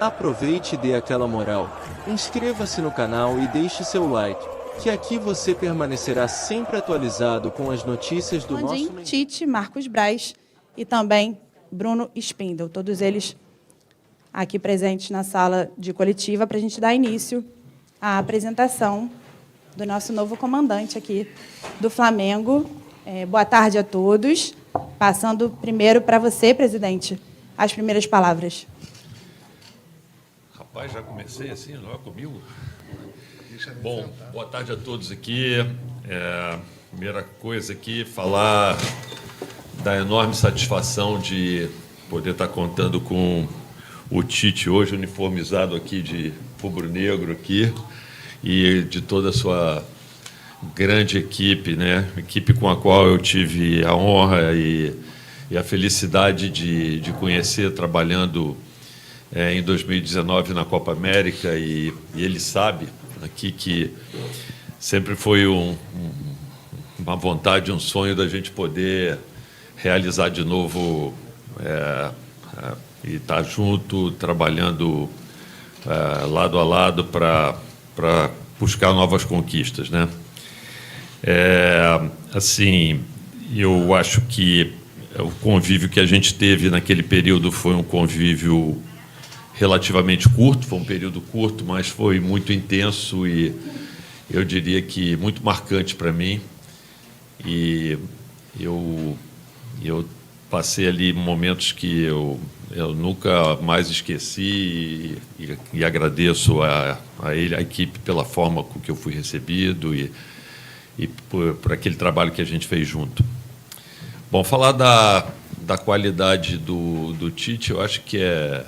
Aproveite e dê aquela moral. Inscreva-se no canal e deixe seu like, que aqui você permanecerá sempre atualizado com as notícias do Landim, nosso... Tite, Marcos Braz e também Bruno Spindel, todos eles aqui presentes na sala de coletiva para a gente dar início à apresentação do nosso novo comandante aqui do Flamengo. Boa tarde a todos. Passando primeiro para você, presidente, as primeiras palavras. Rapaz, já comecei assim, não é comigo? Bom, boa tarde a todos aqui. Primeira coisa aqui, falar da enorme satisfação de poder estar contando com o Tite hoje uniformizado aqui de rubro-negro aqui e de toda a sua grande equipe, né? Equipe com a qual eu tive a honra e a felicidade de conhecer trabalhando em 2019 na Copa América e ele sabe aqui que sempre foi uma vontade, um sonho da gente poder realizar de novo e estar junto, trabalhando lado a lado para buscar novas conquistas, né? Assim, eu acho que o convívio que a gente teve naquele período foi um convívio relativamente curto, foi um período curto, mas foi muito intenso e eu diria que muito marcante para mim. E eu passei ali momentos que eu nunca mais esqueci e agradeço a ele, a equipe, pela forma com que eu fui recebido e por aquele trabalho que a gente fez junto. Bom, falar da qualidade do Tite, eu acho que é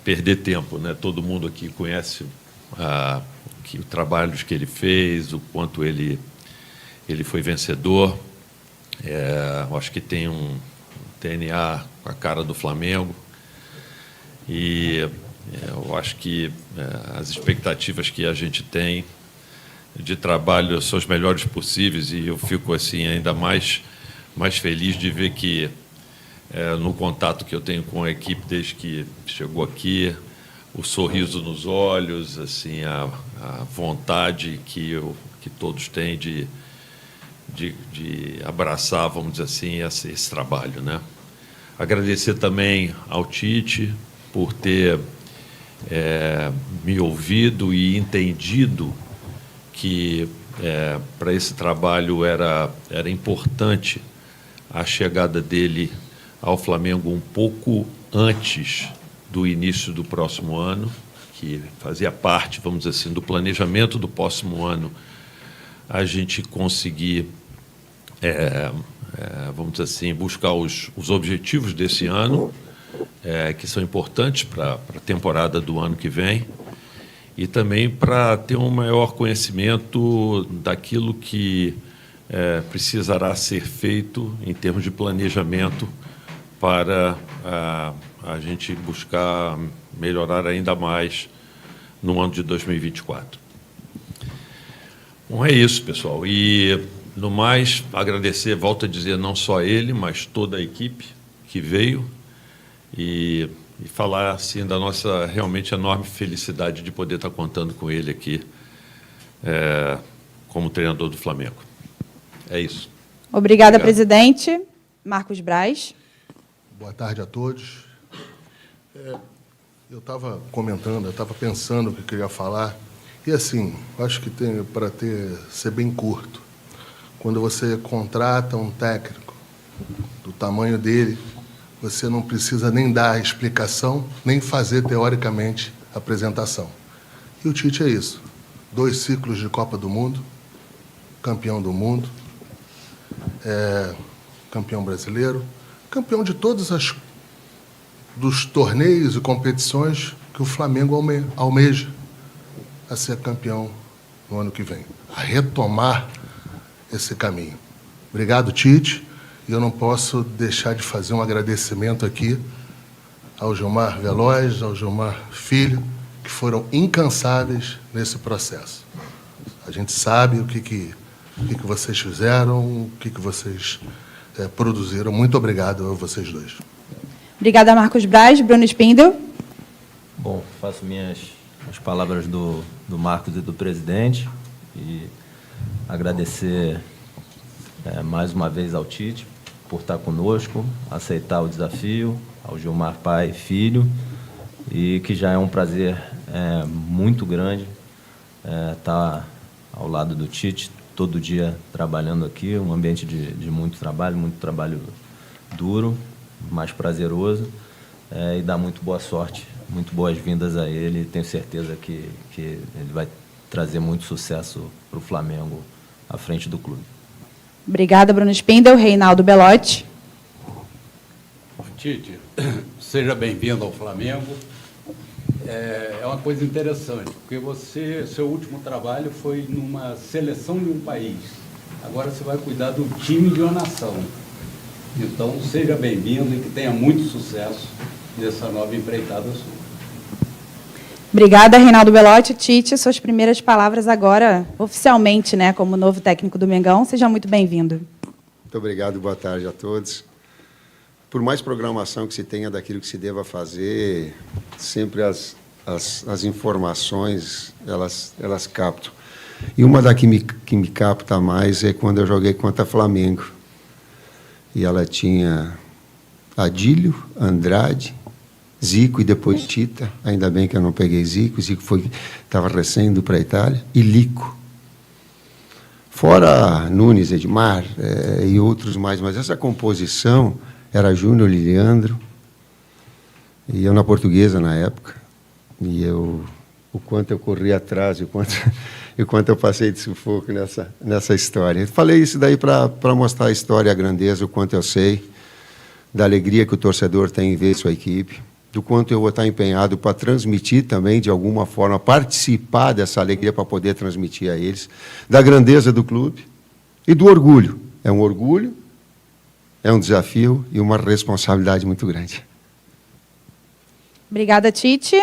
perder tempo, né? Todo mundo aqui conhece o trabalho que ele fez, o quanto ele foi vencedor. Eu acho que tem um DNA com a cara do Flamengo e eu acho que as expectativas que a gente tem de trabalho são as melhores possíveis e eu fico assim ainda mais feliz de ver que no contato que eu tenho com a equipe desde que chegou aqui, o sorriso nos olhos, assim, a vontade que todos têm de abraçar, vamos dizer assim, esse trabalho, né? Agradecer também ao Tite por ter me ouvido e entendido que para esse trabalho era importante a chegada dele ao Flamengo um pouco antes do início do próximo ano, que fazia parte, vamos dizer assim, do planejamento do próximo ano, a gente conseguir, vamos dizer assim, buscar os objetivos desse ano, que são importantes para a temporada do ano que vem, e também para ter um maior conhecimento daquilo que precisará ser feito em termos de planejamento para a gente buscar melhorar ainda mais no ano de 2024. Bom, é isso, pessoal. E, no mais, agradecer, volto a dizer, não só ele, mas toda a equipe que veio e falar assim, da nossa realmente enorme felicidade de poder estar contando com ele aqui como treinador do Flamengo. É isso. Obrigada, presidente. Marcos Braz. Boa tarde a todos. Eu estava comentando, eu estava pensando o que eu queria falar, e assim, acho que tem para ser bem curto. Quando você contrata um técnico do tamanho dele, você não precisa nem dar a explicação, nem fazer, teoricamente, a apresentação. E o Tite é isso. 2 ciclos de Copa do Mundo, campeão do mundo, campeão brasileiro, campeão de todos dos torneios e competições que o Flamengo almeja a ser campeão no ano que vem, a retomar esse caminho. Obrigado, Tite. E eu não posso deixar de fazer um agradecimento aqui ao Gilmar Veloz, ao Gilmar Filho, que foram incansáveis nesse processo. A gente sabe o que vocês fizeram, o que vocês produziram. Muito obrigado a vocês dois. Obrigada, Marcos Braz. Bruno Spindel. Bom, faço as palavras do Marcos e do presidente e agradecer mais uma vez ao Tite por estar conosco, aceitar o desafio, ao Gilmar pai e filho, e que já é um prazer muito grande estar ao lado do Tite, todo dia trabalhando aqui, um ambiente de muito trabalho duro, mas prazeroso, e dar muito boa sorte, muito boas-vindas a ele. Tenho certeza que ele vai trazer muito sucesso para o Flamengo à frente do clube. Obrigada, Bruno Spindel. Reinaldo Belotti. Tite, seja bem-vindo ao Flamengo. É uma coisa interessante, porque seu último trabalho foi numa seleção de um país. Agora você vai cuidar do time de uma nação. Então, seja bem-vindo e que tenha muito sucesso nessa nova empreitada sua. Obrigada, Reinaldo Belotti. Tite, suas primeiras palavras agora, oficialmente, né, como novo técnico do Mengão. Seja muito bem-vindo. Muito obrigado, boa tarde a todos. Por mais programação que se tenha daquilo que se deva fazer, sempre as informações, elas captam. E uma da que me capta mais é quando eu joguei contra Flamengo. E ela tinha Adílio, Andrade, Zico e depois Tita. Ainda bem que eu não peguei Zico. Zico estava recém indo para a Itália. E Lico. Fora Nunes, Edmar e outros mais. Mas essa composição era Júnior, Leandro. E eu na Portuguesa na época. E o quanto eu corri atrás, o quanto eu passei de sufoco nessa história. Eu falei isso daí para mostrar a história, a grandeza, o quanto eu sei, da alegria que o torcedor tem em ver sua equipe, do quanto eu vou estar empenhado para transmitir também, de alguma forma, participar dessa alegria para poder transmitir a eles, da grandeza do clube e do orgulho. É um orgulho, é um desafio e uma responsabilidade muito grande. Obrigada, Tite.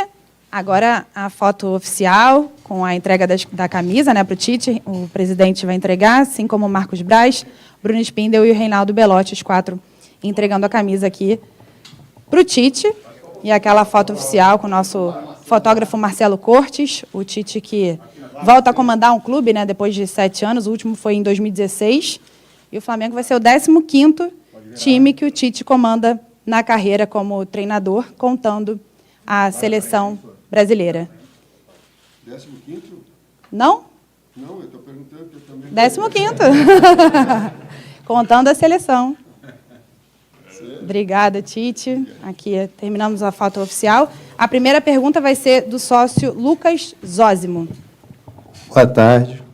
Agora a foto oficial, com a entrega da camisa, né, para o Tite. O presidente vai entregar, assim como o Marcos Braz, Bruno Spindel e o Reinaldo Belotti, os quatro entregando a camisa aqui para o Tite. E aquela foto oficial com o nosso fotógrafo Marcelo Cortes, o Tite que volta a comandar um clube, né, depois de 7 anos, o último foi em 2016. E o Flamengo vai ser o 15º time que o Tite comanda na carreira como treinador, contando a seleção brasileira. 15º? Não? Não, eu estou perguntando que eu também... 15º. Contando a seleção. Obrigada, Tite. Aqui terminamos a foto oficial. A primeira pergunta vai ser do sócio Lucas Zósimo.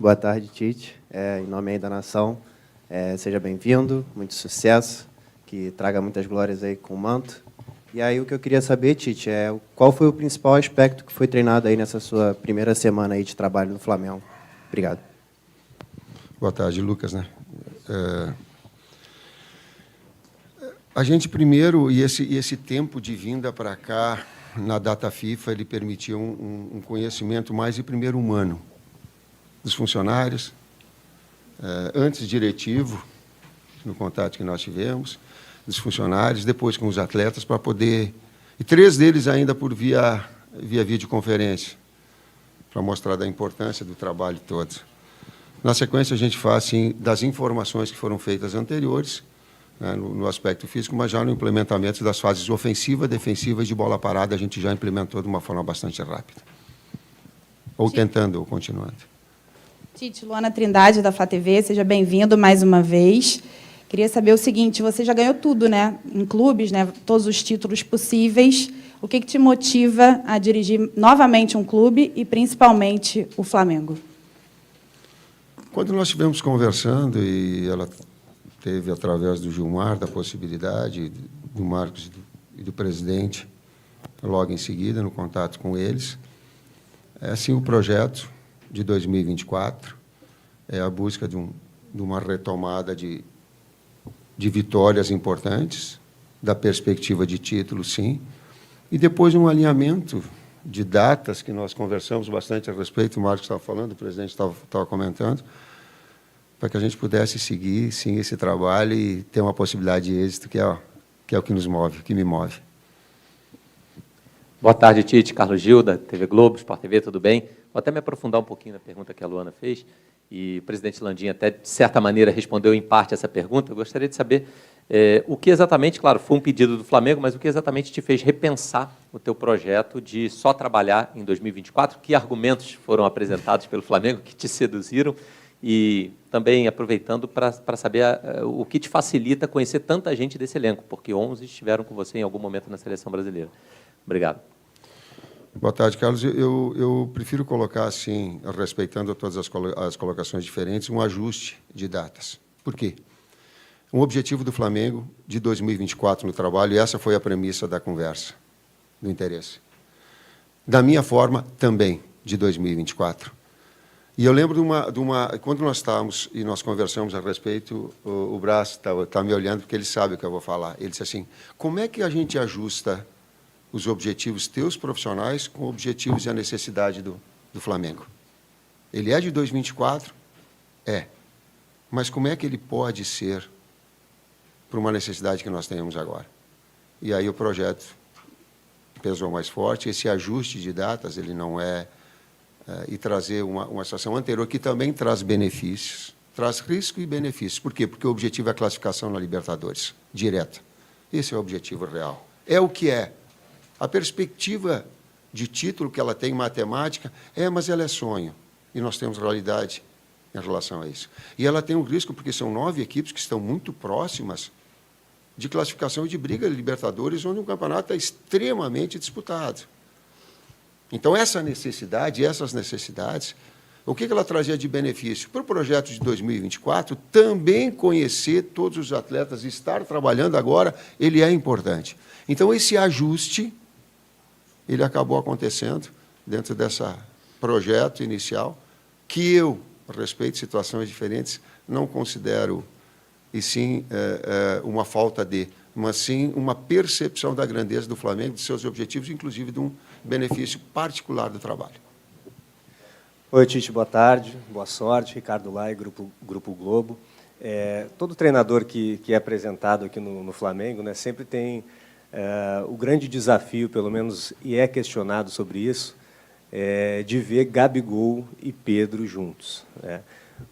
Boa tarde, Tite. Em nome aí da nação, seja bem-vindo, muito sucesso, que traga muitas glórias aí com o manto. E aí o que eu queria saber, Tite, qual foi o principal aspecto que foi treinado aí nessa sua primeira semana aí de trabalho no Flamengo? Obrigado. Boa tarde, Lucas, né? A gente primeiro, e esse tempo de vinda para cá, na data FIFA, ele permitiu um conhecimento mais de primeiro humano dos funcionários, antes diretivo, no contato que nós tivemos, dos funcionários, depois com os atletas, para poder... E 3 deles ainda por via videoconferência, para mostrar da importância do trabalho todo. Na sequência, a gente faz, assim, das informações que foram feitas anteriores, né, no aspecto físico, mas já no implementamento das fases ofensiva, defensiva e de bola parada, a gente já implementou de uma forma bastante rápida. Ou tentando, ou continuando. Tite, Luana Trindade, da Flá TV, seja bem-vindo mais uma vez. Queria saber o seguinte, você já ganhou tudo, né, em clubes, né, todos os títulos possíveis. O que te motiva a dirigir novamente um clube e, principalmente, o Flamengo? Quando nós estivemos conversando, e ela teve, através do Gilmar, da possibilidade, do Marcos e do presidente, logo em seguida, no contato com eles, assim, o projeto de 2024 é a busca de uma retomada de vitórias importantes, da perspectiva de título, sim, e depois um alinhamento de datas, que nós conversamos bastante a respeito, o Marcos estava falando, o presidente estava comentando, para que a gente pudesse seguir, sim, esse trabalho e ter uma possibilidade de êxito, que é o que nos move, que me move. Boa tarde, Tite. Carlos Gil, da TV Globo, Sport TV, tudo bem? Vou até me aprofundar um pouquinho na pergunta que a Luana fez, e o presidente Landim até, de certa maneira, respondeu em parte essa pergunta. Eu gostaria de saber o que exatamente, claro, foi um pedido do Flamengo, mas o que exatamente te fez repensar o teu projeto de só trabalhar em 2024? Que argumentos foram apresentados pelo Flamengo que te seduziram? E também aproveitando para saber o que te facilita conhecer tanta gente desse elenco, porque 11 estiveram com você em algum momento na seleção brasileira. Obrigado. Boa tarde, Carlos. Eu prefiro colocar, assim, respeitando todas as colocações diferentes, um ajuste de datas. Por quê? Um objetivo do Flamengo de 2024 no trabalho, e essa foi a premissa da conversa, do interesse. Da minha forma, também, de 2024. E eu lembro de uma quando nós estávamos e nós conversamos a respeito, o Brás está me olhando porque ele sabe o que eu vou falar. Ele disse assim, como é que a gente ajusta os objetivos teus profissionais com objetivos e a necessidade do Flamengo? Ele é de 2024? É. Mas como é que ele pode ser para uma necessidade que nós temos agora? E aí o projeto pesou mais forte, esse ajuste de datas, ele não é... e trazer uma situação anterior que também traz benefícios, traz risco e benefícios. Por quê? Porque o objetivo é a classificação na Libertadores, direta. Esse é o objetivo real. É o que é. A perspectiva de título que ela tem em matemática, mas ela é sonho. E nós temos realidade em relação a isso. E ela tem um risco, porque são 9 equipes que estão muito próximas de classificação e de briga de Libertadores, onde o campeonato é extremamente disputado. Então, essa necessidade, essas necessidades, o que ela trazia de benefício? Para o projeto de 2024, também conhecer todos os atletas, estar trabalhando agora, ele é importante. Então, esse ajuste, ele acabou acontecendo dentro desse projeto inicial, que eu, a respeito de situações diferentes, não considero, e sim, uma falta de, mas sim uma percepção da grandeza do Flamengo, de seus objetivos, inclusive de um benefício particular do trabalho. Oi, Tite, boa tarde, boa sorte. Ricardo Lai, Grupo Globo. Todo treinador que é apresentado aqui no Flamengo, né, sempre tem o grande desafio, pelo menos, e é questionado sobre isso, de ver Gabigol e Pedro juntos, né?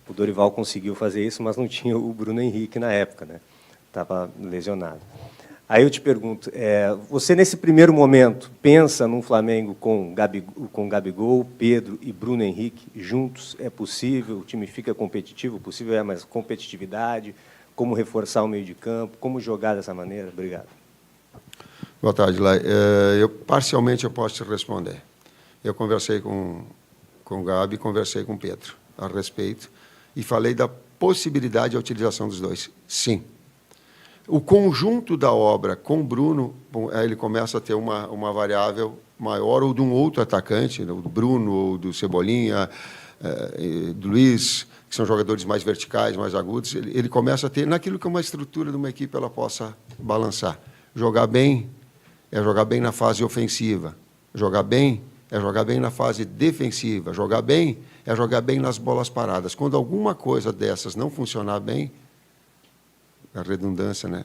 O Dorival conseguiu fazer isso, mas não tinha o Bruno Henrique na época, né? Estava lesionado. Aí eu te pergunto, você nesse primeiro momento pensa num Flamengo com Gabigol, Pedro e Bruno Henrique juntos? É possível? O time fica competitivo? Possível mas competitividade? Como reforçar o meio de campo? Como jogar dessa maneira? Obrigado. Boa tarde, Lai. Parcialmente eu posso te responder. Eu conversei com o Gabi e conversei com o Pedro a respeito e falei da possibilidade da utilização dos dois. Sim. O conjunto da obra com o Bruno, ele começa a ter uma variável maior, ou de um outro atacante, do Bruno, ou do Cebolinha, do Luiz, que são jogadores mais verticais, mais agudos, ele começa a ter, naquilo que uma estrutura de uma equipe ela possa balançar. Jogar bem é jogar bem na fase ofensiva. Jogar bem é jogar bem na fase defensiva. Jogar bem é jogar bem nas bolas paradas. Quando alguma coisa dessas não funcionar bem, a redundância, né?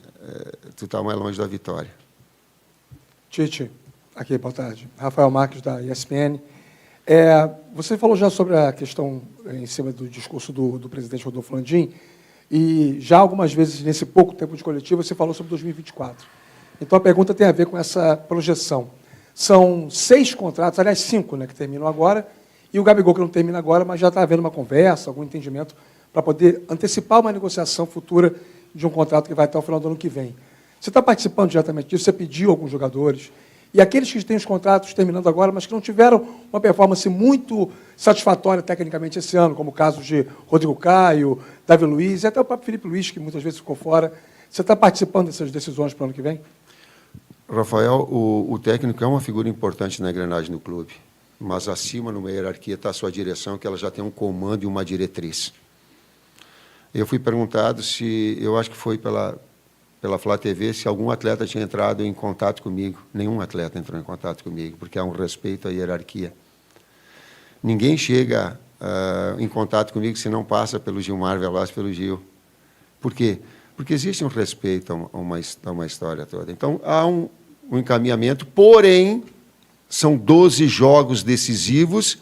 Tu está mais longe da vitória. Tite, aqui, boa tarde. Rafael Marques, da ESPN. Você falou já sobre a questão em cima do discurso do presidente Rodolfo Landim, e já algumas vezes, nesse pouco tempo de coletivo, você falou sobre 2024. Então, a pergunta tem a ver com essa projeção. São 6 contratos, aliás, 5, né, que terminam agora, e o Gabigol, que não termina agora, mas já está havendo uma conversa, algum entendimento, para poder antecipar uma negociação futura de um contrato que vai até o final do ano que vem. Você está participando diretamente disso? Você pediu alguns jogadores? E aqueles que têm os contratos terminando agora, mas que não tiveram uma performance muito satisfatória tecnicamente esse ano, como o caso de Rodrigo Caio, Davi Luiz, e até o próprio Felipe Luiz, que muitas vezes ficou fora. Você está participando dessas decisões para o ano que vem? Rafael, o técnico é uma figura importante na engrenagem do clube, mas acima, numa hierarquia, está a sua direção, que ela já tem um comando e uma diretriz. Eu fui perguntado se, eu acho que foi pela Flá TV, se algum atleta tinha entrado em contato comigo. Nenhum atleta entrou em contato comigo, porque há um respeito à hierarquia. Ninguém chega em contato comigo se não passa pelo Gilmar Veloz, pelo Gil. Por quê? Porque existe um respeito a uma história toda. Então, há um encaminhamento, porém, são 12 jogos decisivos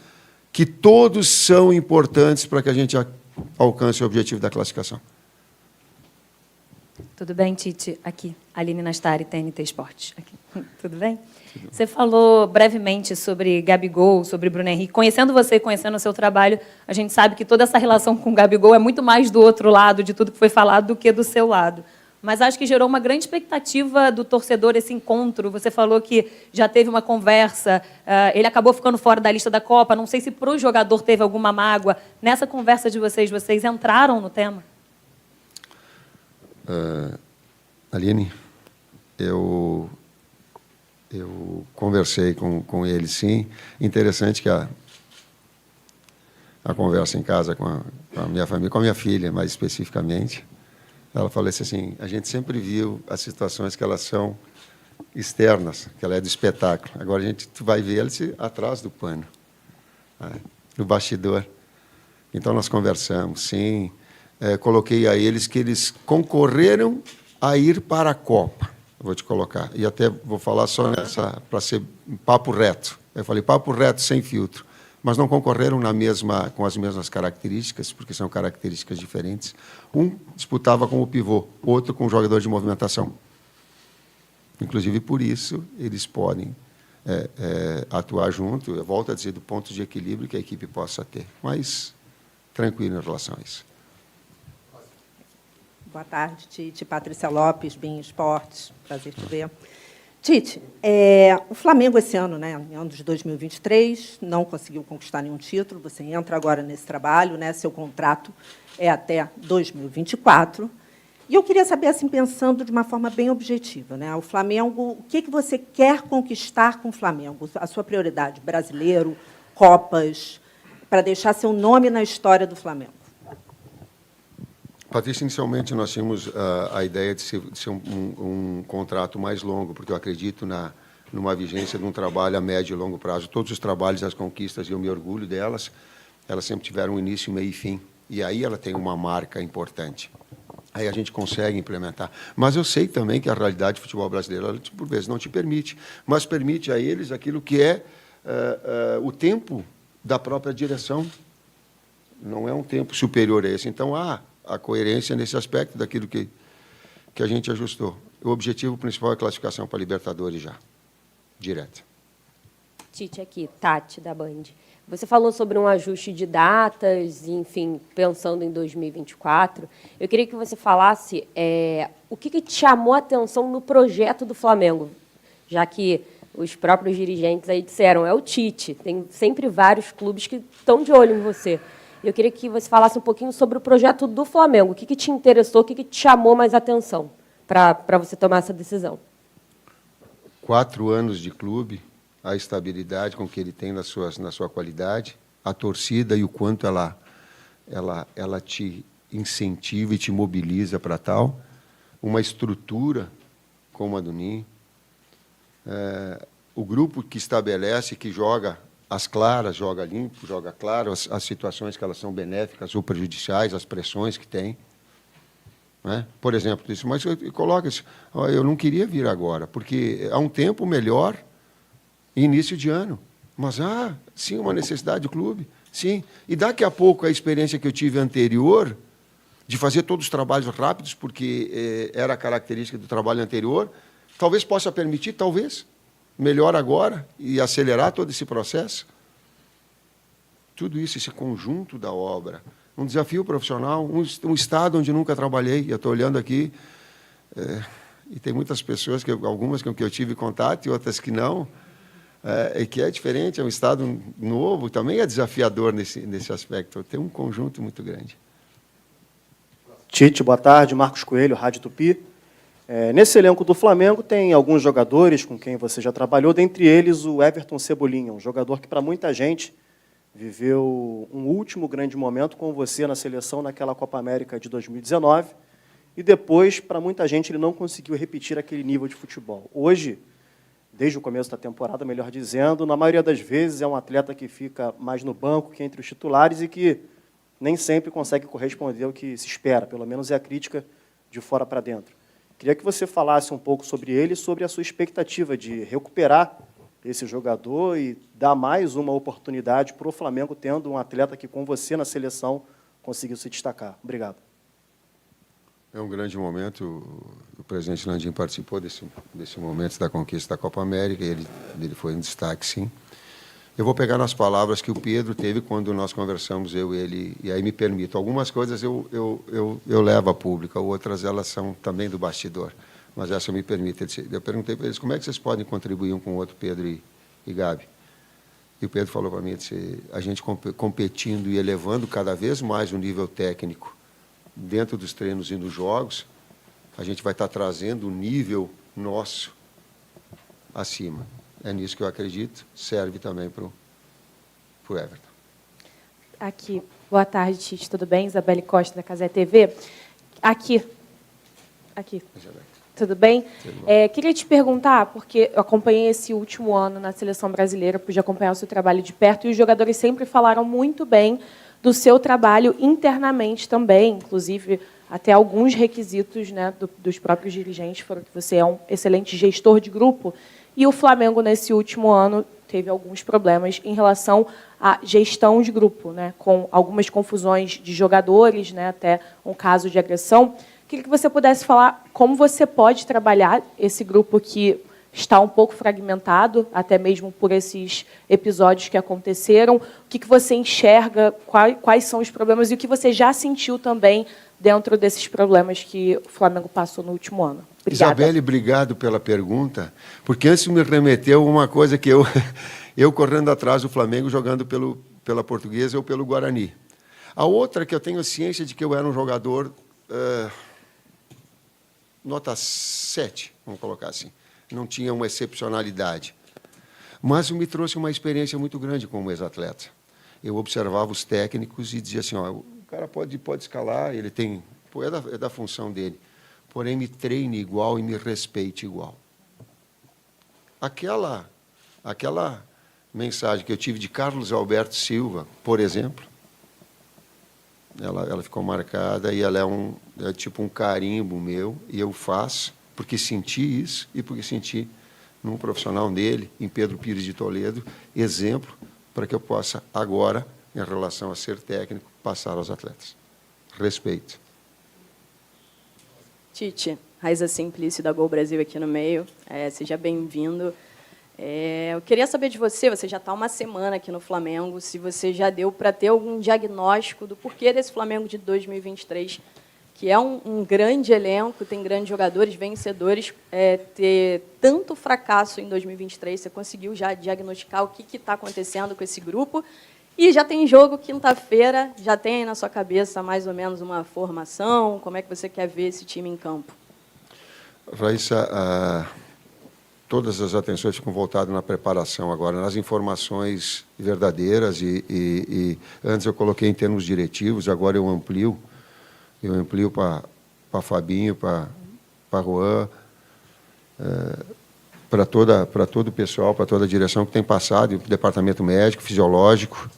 que todos são importantes para que a gente alcance o objetivo da classificação. Tudo bem, Tite? Aqui, Aline Nastari, TNT Esportes. Aqui. Tudo bem? Você falou brevemente sobre Gabigol, sobre Bruno Henrique. Conhecendo você, conhecendo o seu trabalho, a gente sabe que toda essa relação com o Gabigol é muito mais do outro lado de tudo que foi falado do que do seu lado. Mas acho que gerou uma grande expectativa do torcedor esse encontro. Você falou que já teve uma conversa, ele acabou ficando fora da lista da Copa. Não sei se para o jogador teve alguma mágoa. Nessa conversa de vocês entraram no tema? Aline, eu conversei com ele, sim. Interessante que a conversa em casa com a minha família, com a minha filha, mais especificamente, ela falou assim, a gente sempre viu as situações que elas são externas, que ela é do espetáculo. Agora a gente vai ver elas atrás do pano, no bastidor. Então nós conversamos, sim. Coloquei a eles que eles concorreram a ir para a Copa. Vou te colocar. E até vou falar só nessa, para ser papo reto. Eu falei papo reto, sem filtro. Mas não concorreram com as mesmas características, porque são características diferentes. Um disputava com o pivô, outro com o jogador de movimentação. Inclusive, por isso, eles podem atuar junto, eu volto a dizer, do ponto de equilíbrio que a equipe possa ter. Mas, tranquilo em relação a isso. Boa tarde, Tite. Patrícia Lopes, BIM Esportes. Prazer te ver. Tite, o Flamengo esse ano, né, em ano de 2023, não conseguiu conquistar nenhum título. Você entra agora nesse trabalho, né, seu contrato é até 2024. E eu queria saber, assim, pensando de uma forma bem objetiva, né, o Flamengo, o que você quer conquistar com o Flamengo? A sua prioridade, brasileiro, Copas, para deixar seu nome na história do Flamengo? Patrícia, inicialmente nós tínhamos a ideia de ser um contrato mais longo, porque eu acredito numa vigência de um trabalho a médio e longo prazo. Todos os trabalhos, as conquistas, eu me orgulho delas, elas sempre tiveram início, meio e fim. E aí ela tem uma marca importante. Aí a gente consegue implementar. Mas eu sei também que a realidade do futebol brasileiro, ela, por vezes, não te permite, mas permite a eles aquilo que é o tempo da própria direção. Não é um tempo superior a esse. Então, a coerência nesse aspecto daquilo que a gente ajustou. O objetivo principal é a classificação para a Libertadores já, direto. Tite, aqui, Tati, da Band. Você falou sobre um ajuste de datas, enfim, pensando em 2024. Eu queria que você falasse o que te chamou a atenção no projeto do Flamengo, já que os próprios dirigentes aí disseram, é o Tite, tem sempre vários clubes que estão de olho em você. Eu queria que você falasse um pouquinho sobre o projeto do Flamengo. O que te interessou, o que te chamou mais atenção para você tomar essa decisão? 4 anos de clube, a estabilidade com que ele tem na sua qualidade, a torcida e o quanto ela te incentiva e te mobiliza para tal, uma estrutura como a do Ninho, o grupo que estabelece, que joga as claras, joga limpo, joga claro, as situações que elas são benéficas ou prejudiciais, as pressões que tem. Né? Por exemplo, isso, mas coloca isso, eu não queria vir agora, porque há um tempo melhor, início de ano. Mas, sim, uma necessidade do clube, sim. E daqui a pouco a experiência que eu tive anterior, de fazer todos os trabalhos rápidos, porque era a característica do trabalho anterior, talvez possa permitir, talvez, melhor agora e acelerar todo esse processo. Tudo isso, esse conjunto da obra, um desafio profissional, um estado onde nunca trabalhei. Eu estou olhando aqui, e tem muitas pessoas, algumas com que eu tive contato e outras que não, que é diferente, é um estado novo, também é desafiador nesse aspecto. Tem um conjunto muito grande. Tite, boa tarde. Marcos Coelho, Rádio Tupi. Nesse elenco do Flamengo tem alguns jogadores com quem você já trabalhou, dentre eles o Everton Cebolinha, um jogador que para muita gente viveu um último grande momento com você na seleção naquela Copa América de 2019 e depois, para muita gente, ele não conseguiu repetir aquele nível de futebol. Hoje, desde o começo da temporada, melhor dizendo, na maioria das vezes é um atleta que fica mais no banco que entre os titulares e que nem sempre consegue corresponder ao que se espera, pelo menos é a crítica de fora para dentro. Queria que você falasse um pouco sobre ele e sobre a sua expectativa de recuperar esse jogador e dar mais uma oportunidade para o Flamengo, tendo um atleta que, com você na seleção, conseguiu se destacar? Obrigado. É um grande momento. O presidente Landim participou desse momento da conquista da Copa América, e ele foi um destaque, sim. Eu vou pegar nas palavras que o Pedro teve quando nós conversamos, eu e ele, e aí me permito. Algumas coisas eu levo a público, outras elas são também do bastidor, mas essa me permite. Eu perguntei para eles como é que vocês podem contribuir um com o outro, Pedro e Gabi. E o Pedro falou para mim, disse, a gente competindo e elevando cada vez mais o nível técnico dentro dos treinos e nos jogos, a gente vai estar trazendo o nível nosso acima. É nisso que eu acredito, serve também para o Everton. Aqui, boa tarde, Tite, tudo bem? Isabelle Costa, da Casé TV. Aqui. Tudo bem? Queria te perguntar, porque eu acompanhei esse último ano na Seleção Brasileira, pude acompanhar o seu trabalho de perto, e os jogadores sempre falaram muito bem do seu trabalho internamente também, inclusive até alguns requisitos, né, dos próprios dirigentes foram que você é um excelente gestor de grupo, e o Flamengo, nesse último ano, teve alguns problemas em relação à gestão de grupo, né, com algumas confusões de jogadores, né, até um caso de agressão. Queria que você pudesse falar como você pode trabalhar esse grupo que está um pouco fragmentado, até mesmo por esses episódios que aconteceram. O que você enxerga, quais são os problemas e o que você já sentiu também dentro desses problemas que o Flamengo passou no último ano. Obrigada. Isabelle, obrigado pela pergunta, porque antes me remeteu uma coisa que eu correndo atrás do Flamengo, jogando pela Portuguesa ou pelo Guarani. A outra que eu tenho ciência de que eu era um jogador nota 7, vamos colocar assim. Não tinha uma excepcionalidade. Mas me trouxe uma experiência muito grande como ex-atleta. Eu observava os técnicos e dizia assim, ó, o cara pode escalar, ele tem, é da função dele, porém me treine igual e me respeite igual. Aquela mensagem que eu tive de Carlos Alberto Silva, por exemplo, ela ficou marcada e ela é tipo um carimbo meu, e eu faço porque senti isso e porque senti num profissional dele, em Pedro Pires de Toledo, exemplo para que eu possa agora, em relação a ser técnico, passar aos atletas. Respeito. Tite, Raiza Simplício da Gol Brasil aqui no meio. Seja bem-vindo. Eu queria saber de você, você já está uma semana aqui no Flamengo, se você já deu para ter algum diagnóstico do porquê desse Flamengo de 2023, que é um grande elenco, tem grandes jogadores, vencedores, ter tanto fracasso em 2023, você conseguiu já diagnosticar o que está acontecendo com esse grupo? E já tem jogo quinta-feira, já tem aí na sua cabeça mais ou menos uma formação, como é que você quer ver esse time em campo? Raíssa, todas as atenções ficam voltadas na preparação agora, nas informações verdadeiras, e antes eu coloquei em termos diretivos, agora eu amplio para Fabinho, para Juan, para todo o pessoal, para toda a direção que tem passado, o departamento médico, fisiológico,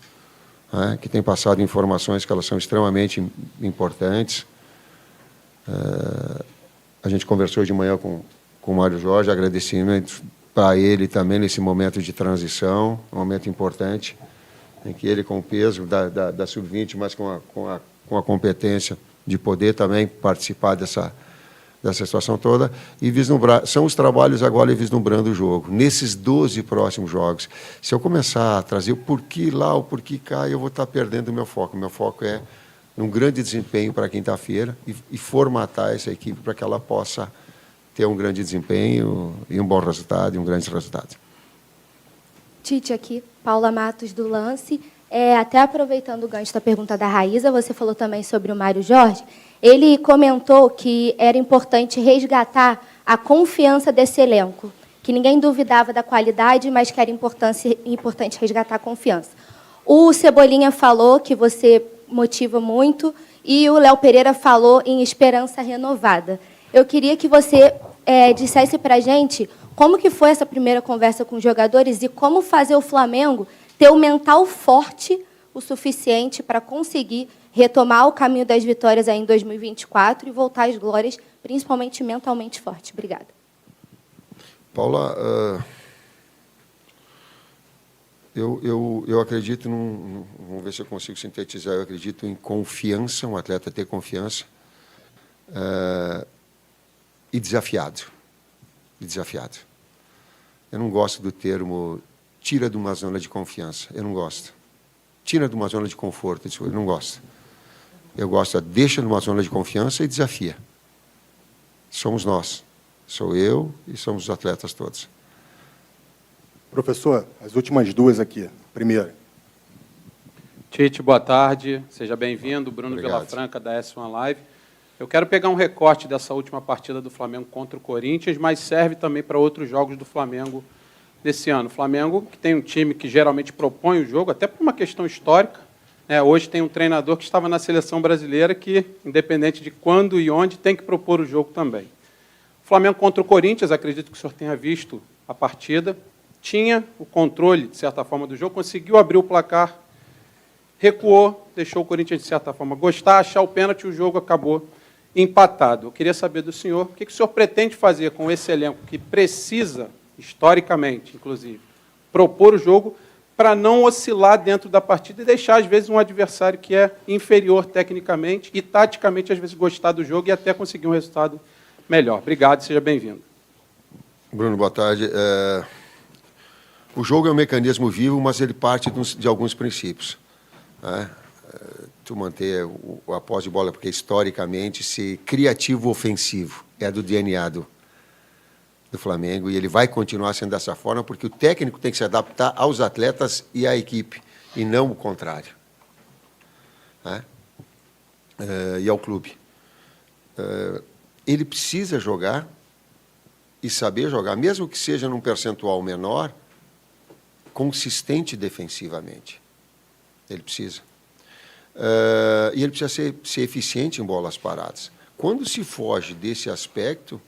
né, que tem passado informações que elas são extremamente importantes. A gente conversou de manhã com o Mário Jorge, agradecimento para ele também nesse momento de transição, um momento importante, em que ele, com o peso da Sub-20, mas com a competência de poder também participar dessa situação toda, e vislumbrar, são os trabalhos agora vislumbrando o jogo. Nesses 12 próximos jogos, se eu começar a trazer o porquê lá, o porquê cá, eu vou estar perdendo o meu foco. O meu foco é um grande desempenho para quinta-feira e formatar essa equipe para que ela possa ter um grande desempenho e um bom resultado, e um grande resultado. Tite, aqui, Paula Matos, do Lance. Até aproveitando o gancho da pergunta da Raíza, você falou também sobre o Mário Jorge. Ele comentou que era importante resgatar a confiança desse elenco, que ninguém duvidava da qualidade, mas que era importante resgatar a confiança. O Cebolinha falou que você motiva muito e o Léo Pereira falou em esperança renovada. Eu queria que você dissesse para a gente como que foi essa primeira conversa com os jogadores e como fazer o Flamengo ter o mental forte o suficiente para conseguir retomar o caminho das vitórias aí em 2024 e voltar às glórias, principalmente mentalmente forte. Obrigada. Paula, Eu acredito vamos ver se eu consigo sintetizar, eu acredito em confiança, um atleta ter confiança, e desafiado. Eu não gosto do termo tira de uma zona de confiança, eu não gosto. Tira de uma zona de conforto, eu não gosto. Eu gosto, deixa numa zona de confiança e desafia. Somos nós, sou eu e somos os atletas todos. Professor, as últimas duas aqui. Primeira. Tite, boa tarde. Seja bem-vindo. Bruno Vilafranca, da S1 Live. Eu quero pegar um recorte dessa última partida do Flamengo contra o Corinthians, mas serve também para outros jogos do Flamengo desse ano. O Flamengo, que tem um time que geralmente propõe o jogo, até por uma questão histórica, né? Hoje tem um treinador que estava na seleção brasileira que, independente de quando e onde, tem que propor o jogo também. O Flamengo contra o Corinthians, acredito que o senhor tenha visto a partida, tinha o controle, de certa forma, do jogo, conseguiu abrir o placar, recuou, deixou o Corinthians, de certa forma, gostar, achar o pênalti, o jogo acabou empatado. Eu queria saber do senhor, o que o senhor pretende fazer com esse elenco que precisa, historicamente, inclusive, propor o jogo para não oscilar dentro da partida e deixar, às vezes, um adversário que é inferior tecnicamente e, taticamente, às vezes, gostar do jogo e até conseguir um resultado melhor. Obrigado, seja bem-vindo. Bruno, boa tarde. O jogo é um mecanismo vivo, mas ele parte de alguns princípios, né? Tu manter a posse de bola, porque historicamente ser criativo ofensivo é do DNA do Flamengo, e ele vai continuar sendo dessa forma, porque o técnico tem que se adaptar aos atletas e à equipe, e não o contrário, né? E ao clube. Ele precisa jogar e saber jogar, mesmo que seja num percentual menor, consistente defensivamente. Ele precisa. E ele precisa ser eficiente em bolas paradas. Quando se foge desse aspecto,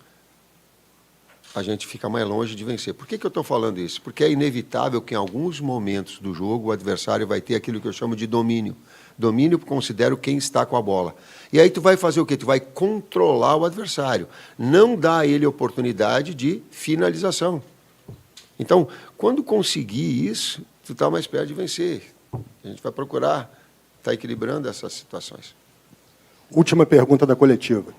a gente fica mais longe de vencer. Por que eu estou falando isso? Porque é inevitável que em alguns momentos do jogo o adversário vai ter aquilo que eu chamo de domínio. Domínio, considero quem está com a bola. E aí tu vai fazer o quê? Tu vai controlar o adversário. Não dá a ele oportunidade de finalização. Então, quando conseguir isso, tu está mais perto de vencer. A gente vai procurar estar equilibrando essas situações. Última pergunta da coletiva.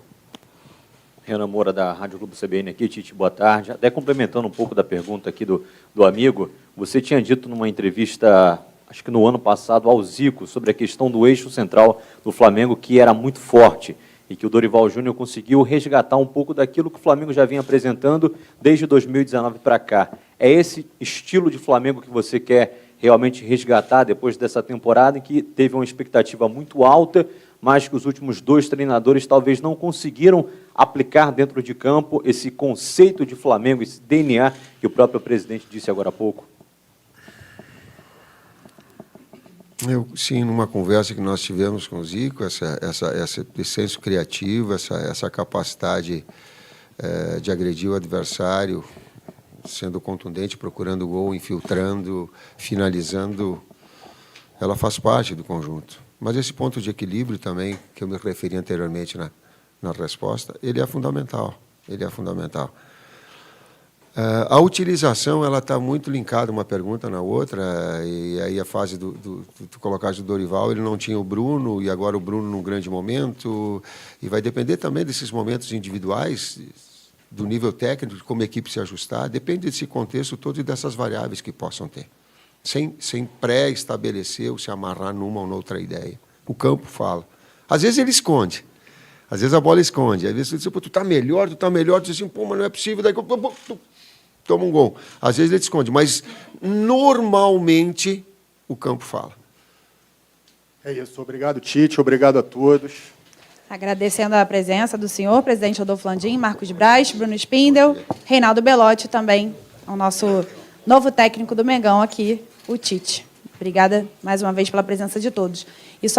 Renan Moura, da Rádio Globo CBN aqui. Tite, boa tarde. Até complementando um pouco da pergunta aqui do amigo, você tinha dito numa entrevista, acho que no ano passado, ao Zico, sobre a questão do eixo central do Flamengo, que era muito forte, e que o Dorival Júnior conseguiu resgatar um pouco daquilo que o Flamengo já vinha apresentando desde 2019 para cá. É esse estilo de Flamengo que você quer realmente resgatar depois dessa temporada, em que teve uma expectativa muito alta, mas que os últimos dois treinadores talvez não conseguiram aplicar dentro de campo esse conceito de Flamengo, esse DNA que o próprio presidente disse agora há pouco? Sim, numa conversa que nós tivemos com o Zico, esse senso criativo, essa capacidade de agredir o adversário, sendo contundente, procurando gol, infiltrando, finalizando, ela faz parte do conjunto. Mas esse ponto de equilíbrio também, que eu me referi anteriormente na resposta, ele é fundamental. Ele é fundamental. A utilização, ela está muito linkada uma pergunta na outra, e aí a fase do colocar do Dorival, ele não tinha o Bruno, e agora o Bruno num grande momento, e vai depender também desses momentos individuais, do nível técnico, de como a equipe se ajustar, depende desse contexto todo e dessas variáveis que possam ter. Sem pré-estabelecer ou se amarrar numa ou noutra ideia. O campo fala. Às vezes ele esconde, às vezes a bola esconde, às vezes tu diz, pô, tu está melhor, tu diz assim, pô, mas não é possível, daí tu toma um gol. Às vezes ele te esconde, mas normalmente o campo fala. É isso, obrigado, Tite, obrigado a todos. Agradecendo a presença do senhor, presidente Rodolfo Landim, Marcos Braz, Bruno Spindel, Reinaldo Belotti também, o nosso novo técnico do Mengão aqui, o Tite. Obrigada mais uma vez pela presença de todos. E só